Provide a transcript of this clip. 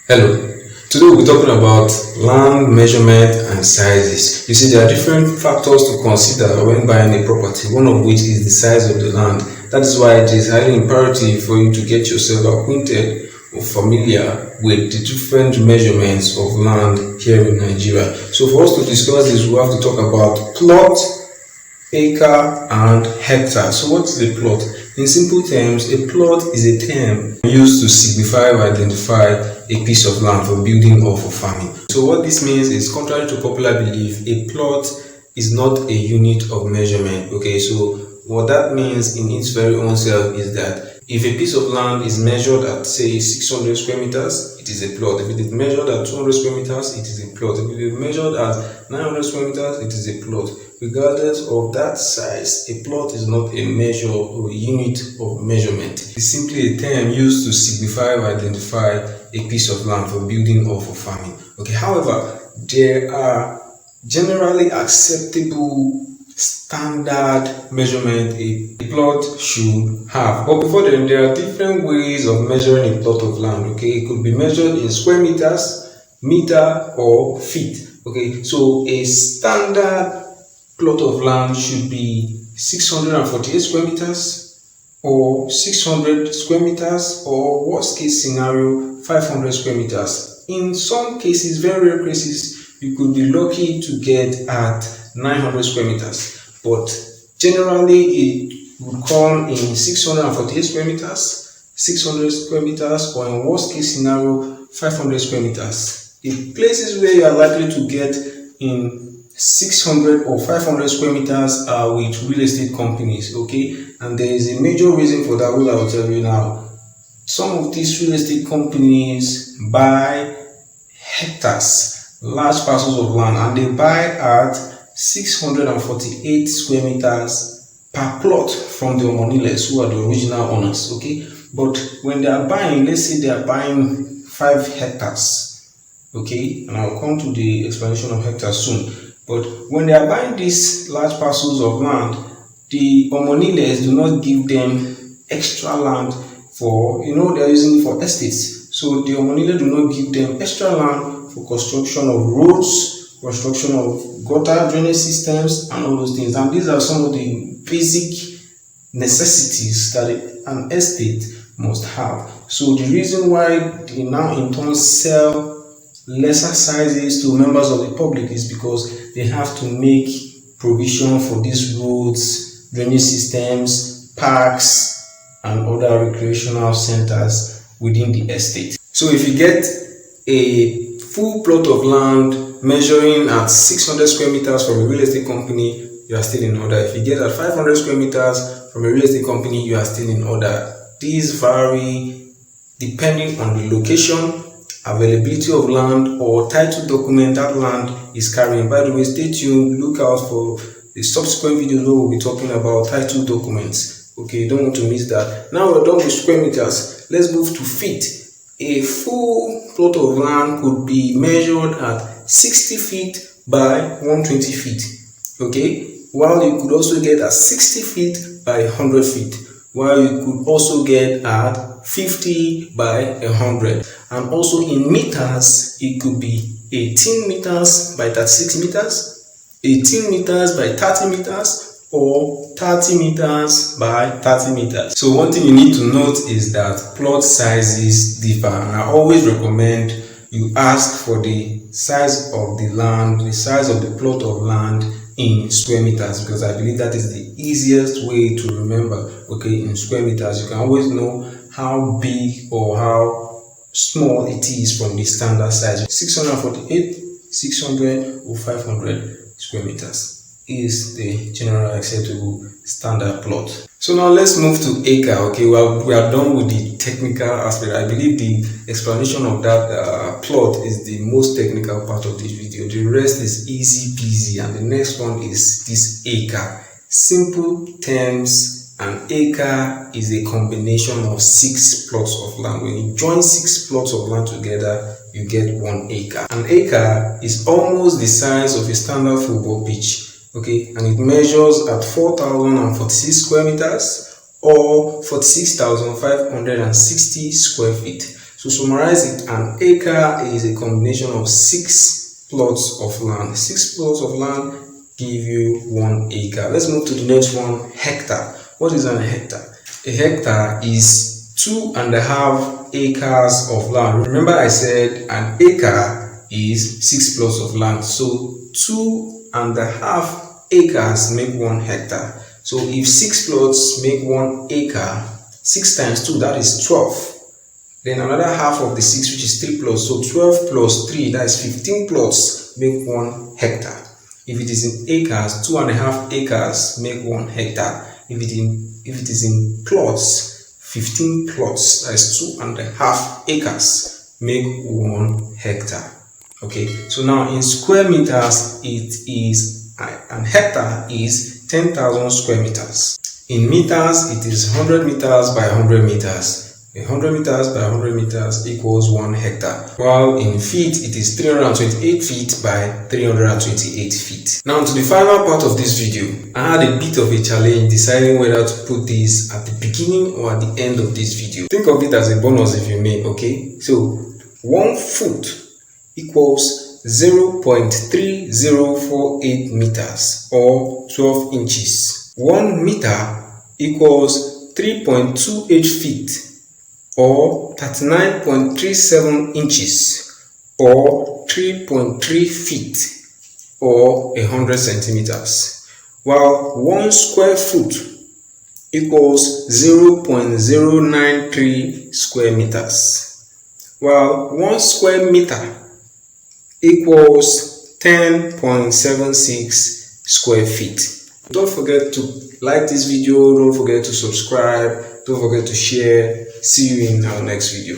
Hello. Today we'll be talking about land measurement and sizes. You see, there are different factors to consider when buying a property, one of which is the size of the land. That is why it is highly imperative for you to get yourself acquainted or familiar with the different measurements of land here in Nigeria. So for us to discuss this, we have to talk about plot, acre and hectare. So what is a plot? In simple terms, a plot is a term used to signify or identify a piece of land for building or for farming. So what this means is, contrary to popular belief, a plot is not a unit of measurement. Okay, so what that means in its very own self is that if a piece of land is measured at, say, 600 square meters, it is a plot. If it is measured at 200 square meters, it is a plot. If it is measured at 900 square meters, it is a plot. Regardless of that size, a plot is not a measure or a unit of measurement. It's simply a term used to signify or identify a piece of land for building or for farming. Okay, however, there are generally acceptable standard measurement a plot should have. But before then, there are different ways of measuring a plot of land. Okay, it could be measured in square meters, meter, or feet. Okay, so a standard plot of land should be 648 square meters or 600 square meters, or worst case scenario 500 square meters. In some cases, very rare cases, you could be lucky to get at 900 square meters, but generally it would come in 648 square meters, 600 square meters, or in worst case scenario 500 square meters. The places where you are likely to get in 600 or 500 square meters are with real estate companies. Okay, and there is a major reason for that, which I will tell you now. Some of these real estate companies buy hectares, large parcels of land, and they buy at 648 square meters per plot from the owners, who are the original owners. Okay, but when they are buying, let's say they are buying 5 hectares. Okay, and I'll come to the explanation of hectares soon. But when they are buying these large parcels of land, the homeowners do not give them extra land for, they are using it for estates. So the homeowners do not give them extra land for construction of roads, construction of gutter drainage systems, and all those things. And these are some of the basic necessities that an estate must have. So the reason why they now in turn sell lesser sizes to members of the public is because they have to make provision for these roads, drainage systems, parks, and other recreational centers within the estate. So if you get a full plot of land measuring at 600 square meters from a real estate company, you are still in order. If you get at 500 square meters from a real estate company, you are still in order. These vary depending on the location, availability of land, or title document that land is carrying. By the way, stay tuned, look out for the subsequent videos where we'll be talking about title documents. Okay, you don't want to miss that. Now we're done with square meters, let's move to feet. A full plot of land could be measured at 60 feet by 120 feet. Okay, while you could also get at 60 feet by 100 feet, while you could also get at 50 by 100. And also in meters, it could be 18 meters by 36 meters, 18 meters by 30 meters, or 30 meters by 30 meters. So one thing you need to note is that plot sizes differ, and I always recommend you ask for the size of the land, the size of the plot of land in square meters, because I believe that is the easiest way to remember. Okay, in square meters, you can always know how big or how small it is from the standard size. 648, 600, or 500 square meters is the general acceptable standard plot. So now let's move to acre. Okay, we are done with the technical aspect. I believe the explanation of that plot is the most technical part of this video. The rest is easy peasy, and the next one is this acre. Simple terms, an acre is a combination of 6 plots of land. When you join 6 plots of land together, you get 1 acre. An acre is almost the size of a standard football pitch. Okay, and it measures at 4,046 square meters or 46,560 square feet. So summarize it, an acre is a combination of 6 plots of land. 6 plots of land give you 1 acre. Let's move to the next one, hectare. What is an hectare? A hectare is 2.5 acres of land. Remember I said an acre is 6 plots of land. So 2.5 acres make 1 hectare. So if 6 plots make 1 acre, 6 times 2, that is 12. Then another half of the 6, which is 3 plots. So 12 plus 3, that is 15 plots make 1 hectare. If it is in acres, 2.5 acres make 1 hectare. If it is in plots, 15 plots, that is 2.5 acres make 1 hectare. Okay, so now in square meters, it is an hectare is 10,000 square meters. In meters, it is 100 meters by 100 meters. 100 meters by 100 meters equals 1 hectare. While in feet, it is 328 feet by 328 feet. Now to the final part of this video. I had a bit of a challenge deciding whether to put this at the beginning or at the end of this video. Think of it as a bonus if you may, okay? So 1 foot equals 0.3048 meters or 12 inches. 1 meter equals 3.28 feet or 39.37 inches or 3.3 feet or 100 centimeters. While 1 square foot equals 0.093 square meters. While 1 square meter equals 10.76 square feet. Don't forget to like this video, don't forget to subscribe, don't forget to share. See you in our next video.